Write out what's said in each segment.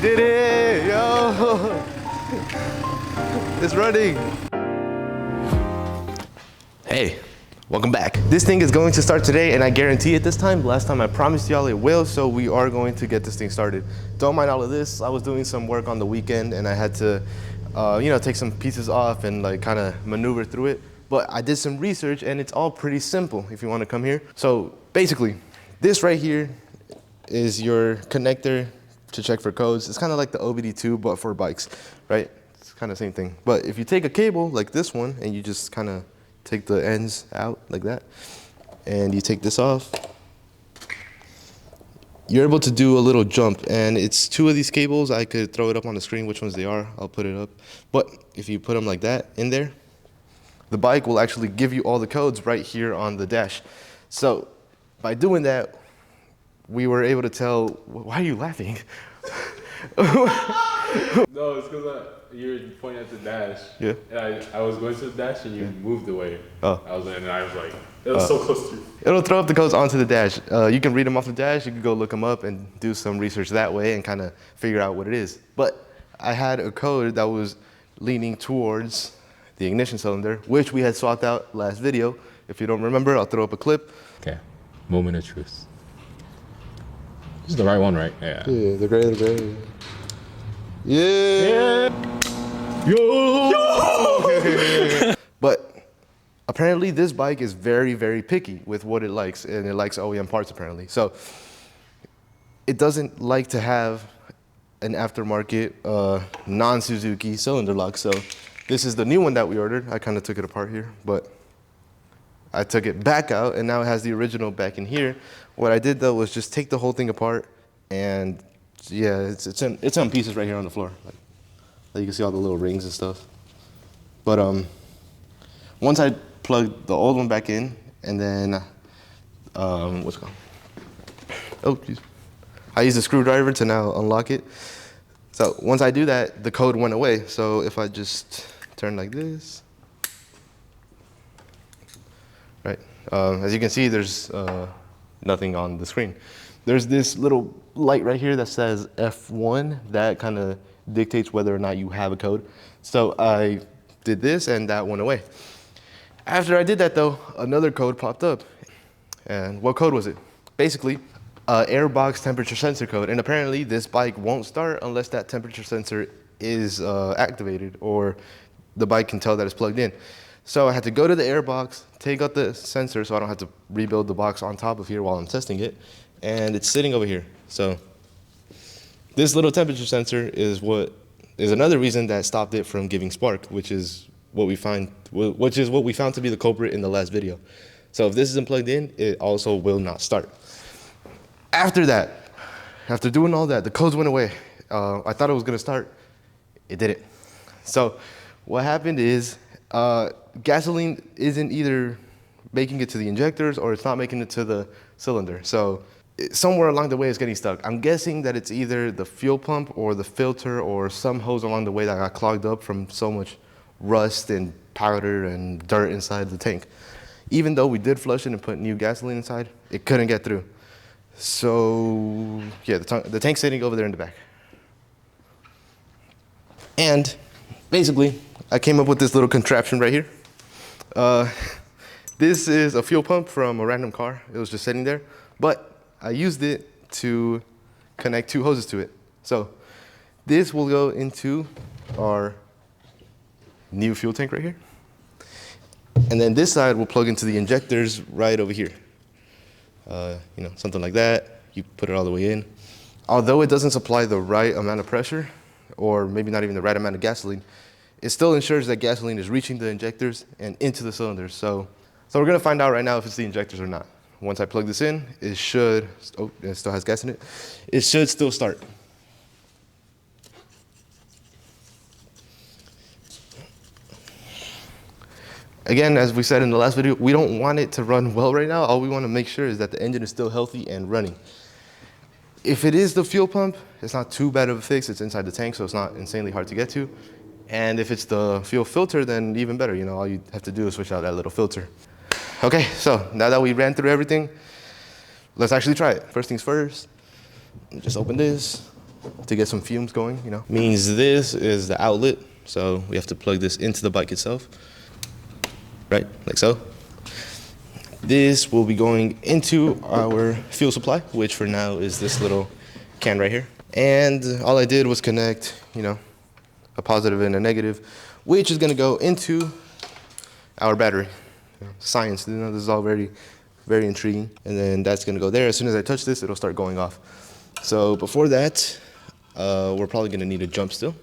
did it, yo! It's running. Hey, welcome back. This thing is going to start today, and I guarantee it this time. Last time I promised y'all it will, so we are going to get this thing started. Don't mind all of this. I was doing some work on the weekend, and I had to, take some pieces off and like kind of maneuver through it. But I did some research, and it's all pretty simple if you want to come here. So basically, this right here is your connector to check for codes. It's kind of like the OBD2, but for bikes, right? It's kind of the same thing. But if you take a cable like this one, and you just kind of take the ends out like that, and you take this off, you're able to do a little jump, and it's two of these cables. I could throw it up on the screen, which ones they are. I'll put it up. But if you put them like that in there, the bike will actually give you all the codes right here on the dash. So by doing that, we were able to tell, why are you laughing? No, it's because you were pointing at the dash. Yeah. And I was going to the dash and you moved away. Oh. I was like, it was so close to you. It'll throw up the codes onto the dash. You can read them off the dash. You can go look them up and do some research that way and kind of figure out what it is. But I had a code that was leaning towards the ignition cylinder, which we had swapped out last video. If you don't remember, I'll throw up a clip. Okay, moment of truth. This is the right one, right? Yeah. Yeah, the gray. Yeah. Yo! But apparently this bike is very, very picky with what it likes, and it likes OEM parts apparently. So it doesn't like to have an aftermarket non-Suzuki cylinder lock. So this is the new one that we ordered. I kind of took it apart here, but I took it back out, and now it has the original back in here. What I did though was just take the whole thing apart, and yeah, it's on pieces right here on the floor. Like you can see all the little rings and stuff. But once I plugged the old one back in, and then what's it called? Oh, geez. I used a screwdriver to now unlock it. So once I do that, the code went away. So if I just turn like this, right? As you can see, there's nothing on the screen. There's this little light right here that says F1 that kind of dictates whether or not you have a code. So I did this, and that went away. After I did that though, another code popped up. And what code was it? Basically, airbox temperature sensor code. And apparently this bike won't start unless that temperature sensor is activated, or the bike can tell that it's plugged in. So I had to go to the airbox, take out the sensor so I don't have to rebuild the box on top of here while I'm testing it. And it's sitting over here. So this little temperature sensor is another reason that stopped it from giving spark, which is what we found to be the culprit in the last video. So if this isn't plugged in, it also will not start. After doing all that, the codes went away. I thought it was gonna start. It didn't. So what happened is gasoline isn't either making it to the injectors, or it's not making it to the cylinder. So somewhere along the way it's getting stuck. I'm guessing that it's either the fuel pump or the filter or some hose along the way that got clogged up from so much rust and powder and dirt inside the tank. Even though we did flush it and put new gasoline inside, it couldn't get through. So yeah, the tank's sitting over there in the back. And basically, I came up with this little contraption right here. This is a fuel pump from a random car. It was just sitting there, but I used it to connect two hoses to it. So this will go into our new fuel tank right here. And then this side will plug into the injectors right over here. Something like that. You put it all the way in. Although it doesn't supply the right amount of pressure, or maybe not even the right amount of gasoline, it still ensures that gasoline is reaching the injectors and into the cylinders. So we're gonna find out right now if it's the injectors or not. Once I plug this in, it should, it still has gas in it. It should still start. Again, as we said in the last video, we don't want it to run well right now. All we want to make sure is that the engine is still healthy and running. If it is the fuel pump, it's not too bad of a fix. It's inside the tank, so it's not insanely hard to get to. And if it's the fuel filter, then even better. All you have to do is switch out that little filter. Okay, so now that we ran through everything, let's actually try it. First things first, just open this. to get some fumes going, you know. Means this is the outlet, so we have to plug this into the bike itself, right, like so. This will be going into our fuel supply, which for now is this little can right here. And all I did was connect, you know, a positive and a negative, which is gonna go into our battery. Science, you know, this is all very, very intriguing. And then that's gonna go there. As soon as I touch this, it'll start going off. So before that, we're probably gonna need a jump still.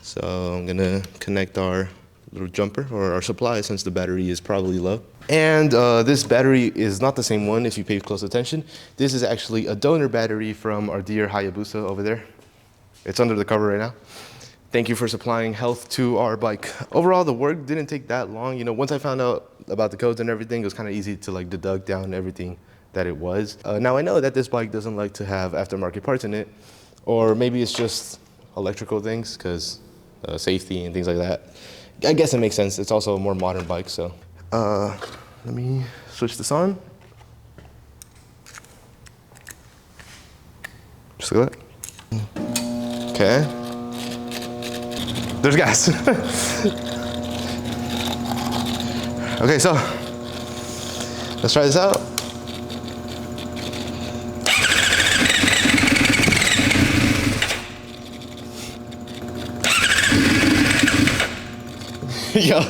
So I'm gonna connect our little jumper or our supply since the battery is probably low. And this battery is not the same one if you pay close attention. This is actually a donor battery from our dear Hayabusa over there. It's under the cover right now. Thank you for supplying health to our bike. Overall, the work didn't take that long. You know, once I found out about the codes and everything, it was kind of easy to like deduct down everything that it was. Now I know that this bike doesn't like to have aftermarket parts in it, or maybe it's just electrical things because safety and things like that. I guess it makes sense. It's also a more modern bike, so. Let me switch this on. Just like that. Okay. There's gas. Okay, so let's try this out. Yo.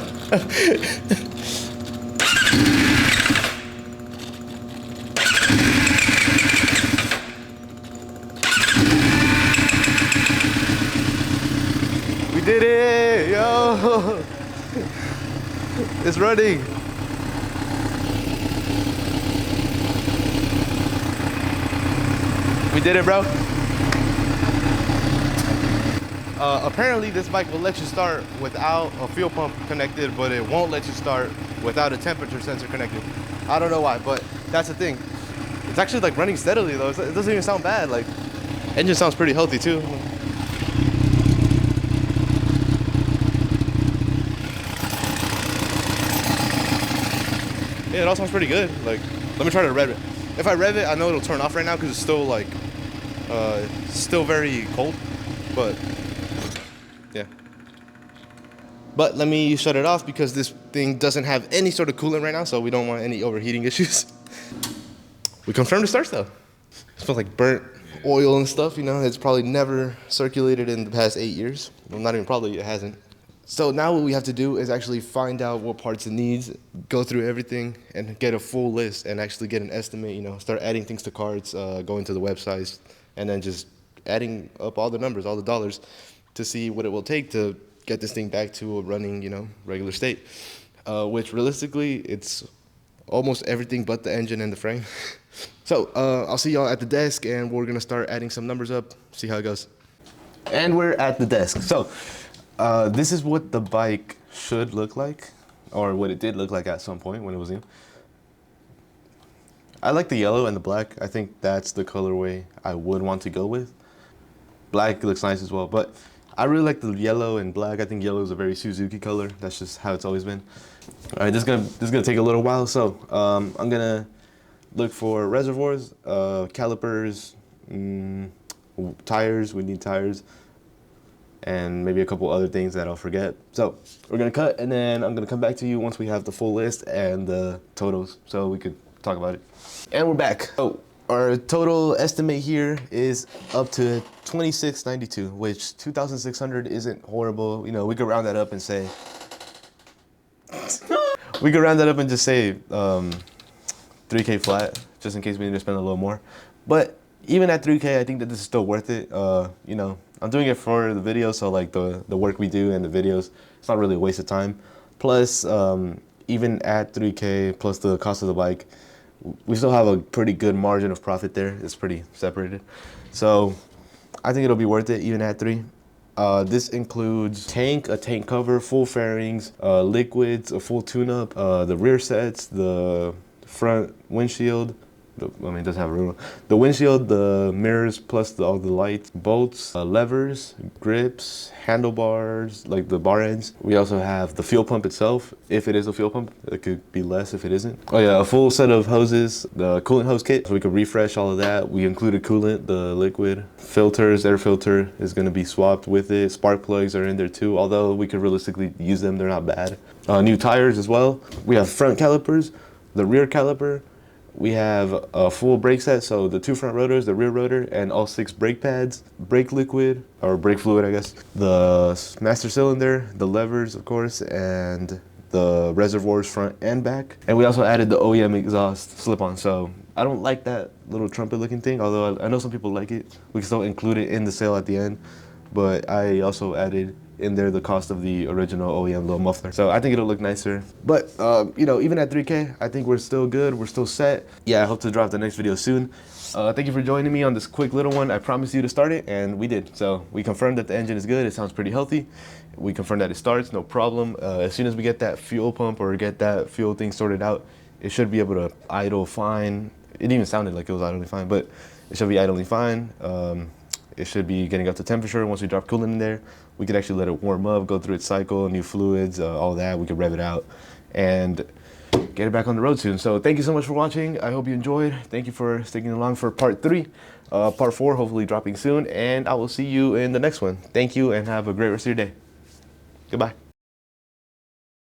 We did it, yo. It's running. We did it, bro. Apparently this bike will let you start without a fuel pump connected, but it won't let you start without a temperature sensor connected. I don't know why, but that's the thing. It's actually like running steadily though. It doesn't even sound bad. Like, engine sounds pretty healthy too. Yeah, it all sounds pretty good. Like, let me try to rev it. If I rev it, I know it'll turn off right now because it's still like, still very cold, but yeah. But let me shut it off because this thing doesn't have any sort of coolant right now, so we don't want any overheating issues. We confirmed it starts though. It smells like burnt oil and stuff, you know. It's probably never circulated in the past 8 years. Well, not even probably, it hasn't. So now what we have to do is actually find out what parts it needs, go through everything, and get a full list and actually get an estimate, you know, start adding things to carts, going to the websites, and then just adding up all the numbers, all the dollars, to see what it will take to get this thing back to a running, you know, regular state. Which realistically, it's almost everything but the engine and the frame. So I'll see y'all at the desk, and we're gonna start adding some numbers up, see how it goes. And we're at the desk. So this is what the bike should look like, or what it did look like at some point when it was new. I like the yellow and the black. I think that's the colorway I would want to go with. Black looks nice as well, but I really like the yellow and black. I think yellow is a very Suzuki color. That's just how it's always been. All right, this is gonna take a little while, so I'm gonna look for reservoirs, calipers, tires. We need tires, and maybe a couple other things that I'll forget. So we're gonna cut, and then I'm gonna come back to you once we have the full list and the totals, so we could talk about it. And we're back. So our total estimate here is up to $26.92, which 2,600 isn't horrible. You know, we could round that up and say, we could round that up and just say 3K flat, just in case we need to spend a little more. But even at 3K, I think that this is still worth it. You know, I'm doing it for the video, so like the work we do and the videos, it's not really a waste of time. Plus, even at 3K plus the cost of the bike, we still have a pretty good margin of profit there. It's pretty separated. So I think it'll be worth it even at 3. This includes a tank cover, full fairings, liquids, a full tune-up, the rear sets, the front windshield, I mean, it doesn't have a rear wheel. The windshield, the mirrors, plus all the lights, bolts, levers, grips, handlebars, like the bar ends. We also have the fuel pump itself. If it is a fuel pump, it could be less if it isn't. Oh yeah, a full set of hoses, the coolant hose kit, so we could refresh all of that. We included coolant, the liquid, filters, air filter is gonna be swapped with it. Spark plugs are in there too, although we could realistically use them, they're not bad. New tires as well. We have front calipers, the rear caliper. We have a full brake set, so the 2 front rotors, the rear rotor, and all 6 brake pads, brake liquid, or brake fluid, I guess. The master cylinder, the levers, of course, and the reservoirs front and back. And we also added the OEM exhaust slip-on, so I don't like that little trumpet looking thing, although I know some people like it. We can still include it in the sale at the end, but I also added in there the cost of the original OEM little muffler. So I think it'll look nicer. But you know, even at 3K, I think we're still good, we're still set. Yeah, I hope to drop the next video soon. Thank you for joining me on this quick little one. I promised you to start it, and we did. So we confirmed that the engine is good, it sounds pretty healthy. We confirmed that it starts, no problem. As soon as we get that fuel pump or get that fuel thing sorted out, it should be able to idle fine. It even sounded like it was idling fine, but it should be idling fine. It should be getting up to temperature. Once we drop coolant in there, we could actually let it warm up, go through its cycle, new fluids, all that. We could rev it out and get it back on the road soon. So thank you so much for watching. I hope you enjoyed. Thank you for sticking along for part 3. Part 4 hopefully dropping soon, and I will see you in the next one. Thank you and have a great rest of your day. Goodbye.